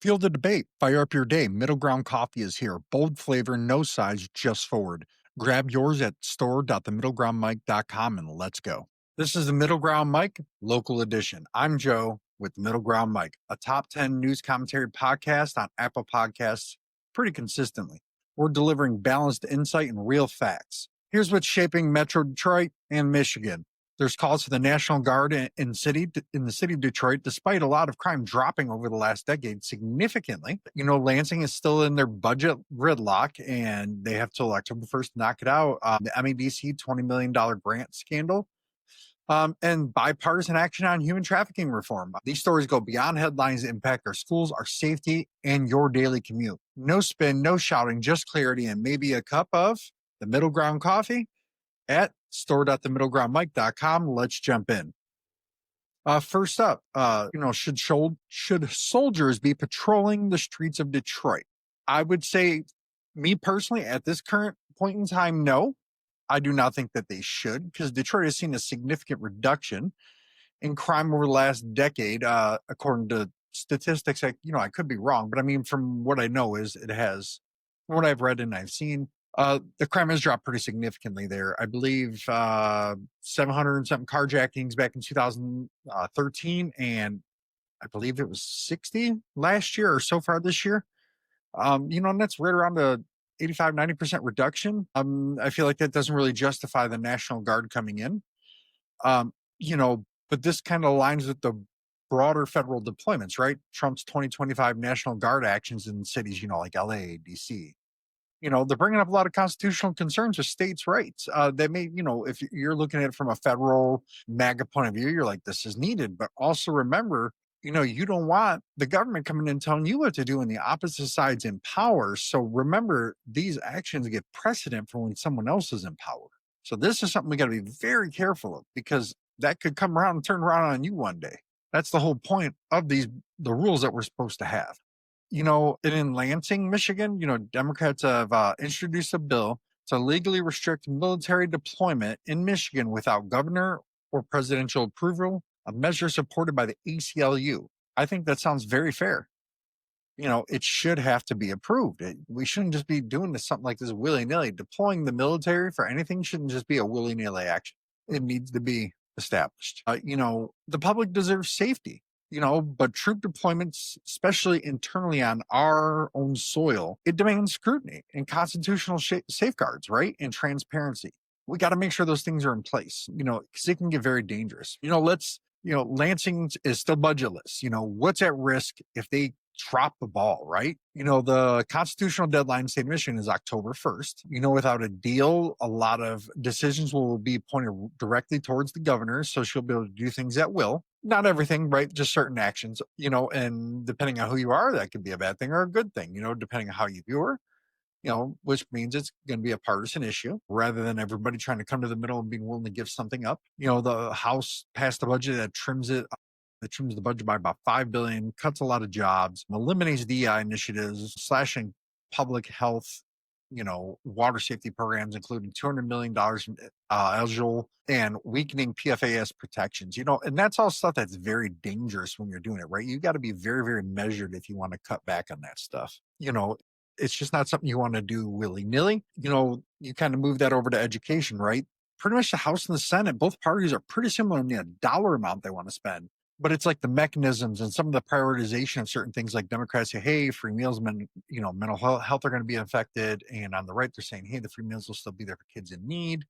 Feel the debate. Fire up your day. Middle Ground Coffee is here. Bold flavor, no size, just forward. Grab yours at store.themiddlegroundmike.com and let's go. This is the Middle Ground Mike, local edition. I'm Joe with the Middle Ground Mike, a top 10 news commentary podcast on Apple Podcasts pretty consistently. We're delivering balanced insight and real facts. Here's what's shaping Metro Detroit and Michigan. There's calls for the National Guard in the city of Detroit, despite a lot of crime dropping over the last decade significantly. Lansing is still in their budget gridlock, and they have till October 1st to knock it out. The MEDC $20 million grant scandal, and bipartisan action on human trafficking reform. These stories go beyond headlines that impact our schools, our safety, and your daily commute. No spin, no shouting, just clarity, and maybe a cup of the Middle Ground coffee at store.themiddlegroundmike.com. Let's jump in. First up, should soldiers be patrolling the streets of Detroit? I would say, me personally, at this current point in time, no. I do not think that they should, because Detroit has seen a significant reduction in crime over the last decade, according to statistics. I could be wrong, but I mean, from what I know, is it has, from what I've read and I've seen, the crime has dropped pretty significantly there. I believe 700 and something carjackings back in 2013, and I believe it was 60 last year or so far this year. And that's right around the 85-90% reduction. I feel like that doesn't really justify the National Guard coming in. But this kind of aligns with the broader federal deployments, right? Trump's 2025 National Guard actions in cities, like LA, DC. They're bringing up a lot of constitutional concerns with states' rights. They may, if you're looking at it from a federal MAGA point of view, you're like, this is needed. But also remember, you don't want the government coming in and telling you what to do, and the opposite side's in power. So remember, these actions get precedent for when someone else is in power. So this is something we got to be very careful of, because that could come around and turn around on you one day. That's the whole point of the rules that we're supposed to have. And in Lansing, Michigan, Democrats have introduced a bill to legally restrict military deployment in Michigan without governor or presidential approval, a measure supported by the ACLU. I think that sounds very fair. It should have to be approved. We shouldn't just be doing something like this willy-nilly. Deploying the military for anything shouldn't just be a willy-nilly action. It needs to be established. The public deserves safety. But troop deployments, especially internally on our own soil, it demands scrutiny and constitutional safeguards, right? And transparency. We got to make sure those things are in place, because it can get very dangerous. Lansing is still budgetless. What's at risk if they drop the ball, right? The constitutional deadline in state of Michigan is October 1st. Without a deal, a lot of decisions will be pointed directly towards the governor. So she'll be able to do things at will. Not everything, right? Just certain actions, and depending on who you are, that could be a bad thing or a good thing, depending on how you view her, which means it's going to be a partisan issue rather than everybody trying to come to the middle and being willing to give something up. The House passed a budget that trims the budget by about $5 billion, cuts a lot of jobs, eliminates DEI initiatives, slashing public health, water safety programs, including $200 million from eligible, and weakening PFAS protections, and that's all stuff that's very dangerous when you're doing it, right? You got to be very, very measured if you want to cut back on that stuff. It's just not something you want to do willy-nilly. You kind of move that over to education, right? Pretty much the House and the Senate, both parties are pretty similar in the dollar amount they want to spend. But it's like the mechanisms and some of the prioritization of certain things, like Democrats say, hey, free meals, mental health are going to be affected. And on the right, they're saying, hey, the free meals will still be there for kids in need.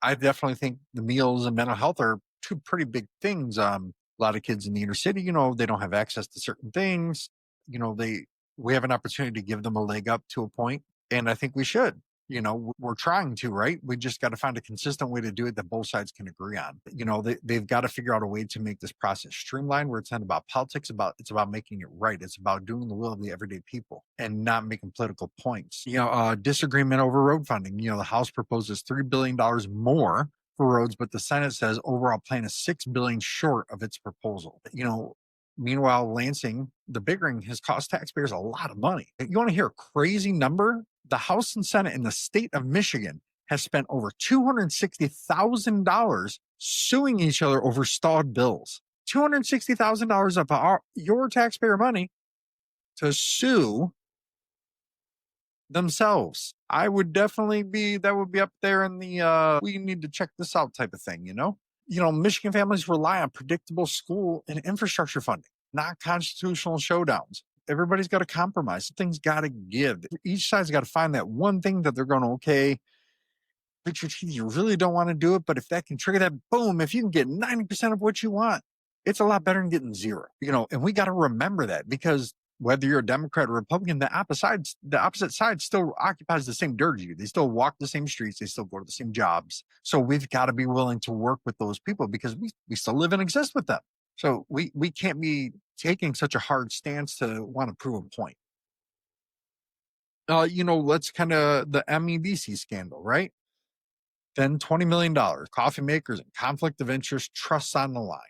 I definitely think the meals and mental health are two pretty big things. A lot of kids in the inner city, they don't have access to certain things. We have an opportunity to give them a leg up to a point. And I think we should. We're trying to, right? We just got to find a consistent way to do it that both sides can agree on. They've got to figure out a way to make this process streamlined, where it's not about politics, it's about making it right. It's about doing the will of the everyday people and not making political points. Disagreement over road funding. The House proposes $3 billion more for roads, but the Senate says overall plan is $6 billion short of its proposal. Meanwhile, Lansing, the big ring, has cost taxpayers a lot of money. You want to hear a crazy number? The House and Senate in the state of Michigan has spent over $260,000 suing each other over stalled bills. $260,000 of your taxpayer money to sue themselves. I would definitely that would be up there in the we need to check this out type of thing, you know? Michigan families rely on predictable school and infrastructure funding, not constitutional showdowns. Everybody's got to compromise. Things got to give. Each side's got to find that one thing that they're going to, okay, grit your teeth. You really don't want to do it, but if that can trigger that, boom, if you can get 90% of what you want, it's a lot better than getting zero, and we got to remember that, because whether you're a Democrat or Republican, the opposite side still occupies the same dirt as you. They still walk the same streets. They still go to the same jobs. So we've got to be willing to work with those people, because we still live and exist with them. So we can't be taking such a hard stance to want to prove a point. Let's kind of the MEDC scandal, right? Then $20 million, coffee makers and conflict of interest, trusts on the line.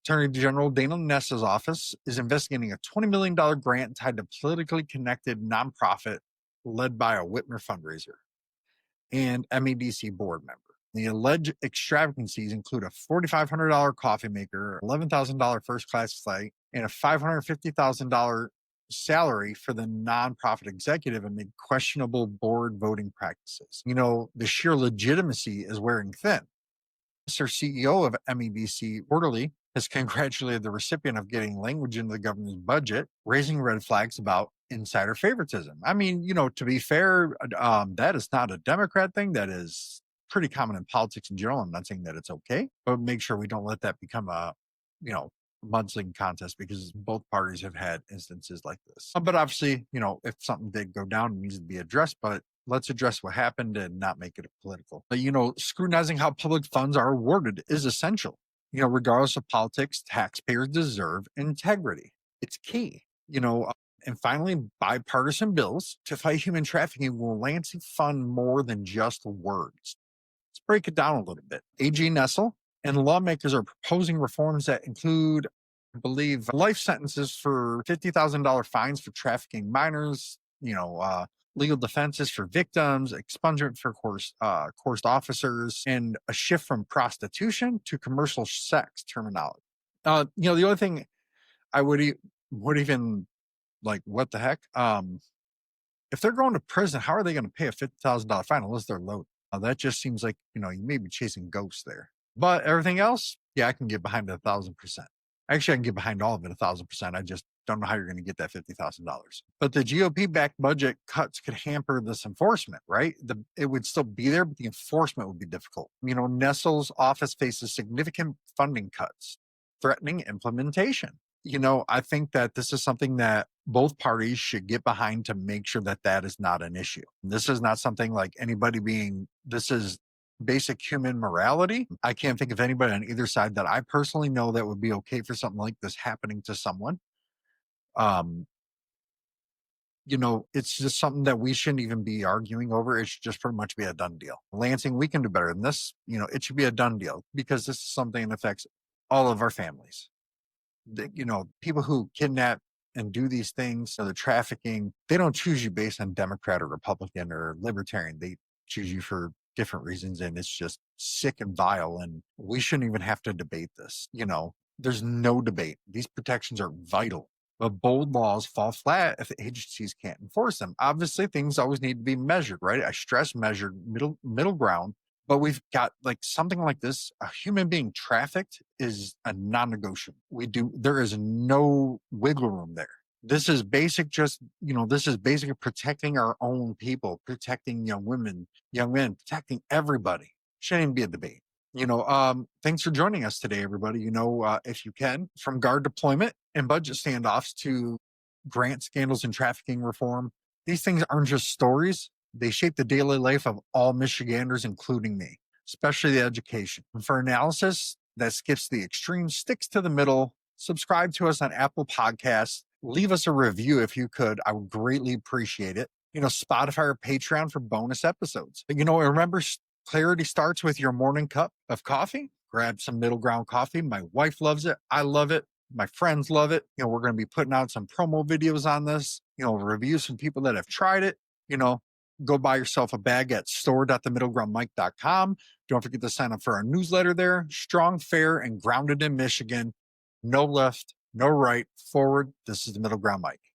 Attorney General Dana Ness's office is investigating a $20 million grant tied to politically connected nonprofit led by a Whitmer fundraiser and MEDC board member. The alleged extravagancies include a $4,500 coffee maker, $11,000 first-class flight, and a $550,000 salary for the nonprofit executive amid questionable board voting practices. The sheer legitimacy is wearing thin. Mr. CEO of MEDC Quarterly has congratulated the recipient of getting language into the governor's budget, raising red flags about insider favoritism. I mean, to be fair, that is not a Democrat thing. That is pretty common in politics in general. I'm not saying that it's okay, but make sure we don't let that become a, mudslinging contest, because both parties have had instances like this. But obviously, if something did go down, it needs to be addressed, but let's address what happened and not make it political. But, scrutinizing how public funds are awarded is essential. Regardless of politics, taxpayers deserve integrity. It's key. And finally, bipartisan bills to fight human trafficking will Lansing fund more than just words. Let's break it down a little bit. AG Nessel and lawmakers are proposing reforms that include, I believe, life sentences for $50,000 fines for trafficking minors, legal defenses for victims, expungement for coerced officers, and a shift from prostitution to commercial sex terminology. The only thing I would even like, what the heck? If they're going to prison, how are they going to pay a $50,000 fine unless they're loaded? That just seems like, you may be chasing ghosts there. But everything else, yeah, I can get behind it 1,000%. Actually, I can get behind all of it 1,000%. I just don't know how you're going to get that $50,000. But the GOP-backed budget cuts could hamper this enforcement, right? It would still be there, but the enforcement would be difficult. Nessel's office faces significant funding cuts, threatening implementation. I think that this is something that both parties should get behind to make sure that that is not an issue. This is not something like this is basic human morality. I can't think of anybody on either side that I personally know that would be okay for something like this happening to someone. It's just something that we shouldn't even be arguing over. It should just pretty much be a done deal. Lansing, we can do better than this. It should be a done deal, because this is something that affects all of our families. People who kidnap and do these things, the trafficking, they don't choose you based on Democrat or Republican or Libertarian. They choose you for different reasons, and it's just sick and vile, and we shouldn't even have to debate this. There's no debate. These protections are vital, but bold laws fall flat if the agencies can't enforce them. Obviously, things always need to be measured, right? I stress measured, middle ground. But we've got something like this. A human being trafficked is a non-negotiable. There is no wiggle room there. This is basic, this is basically protecting our own people, protecting young women, young men, protecting everybody. Shouldn't even be a debate. Thanks for joining us today, everybody. If you can, from guard deployment and budget standoffs to grant scandals and trafficking reform, these things aren't just stories. They shape the daily life of all Michiganders, including me, especially the education. And for analysis that skips the extreme, sticks to the middle, subscribe to us on Apple Podcasts. Leave us a review if you could. I would greatly appreciate it. Spotify or Patreon for bonus episodes. Remember, clarity starts with your morning cup of coffee. Grab some middle ground coffee. My wife loves it. I love it. My friends love it. We're going to be putting out some promo videos on this, reviews from people that have tried it. Go buy yourself a bag at store.themiddlegroundmike.com. Don't forget to sign up for our newsletter there. Strong, fair, and grounded in Michigan. No left, no right, forward. This is the Middle Ground Mike.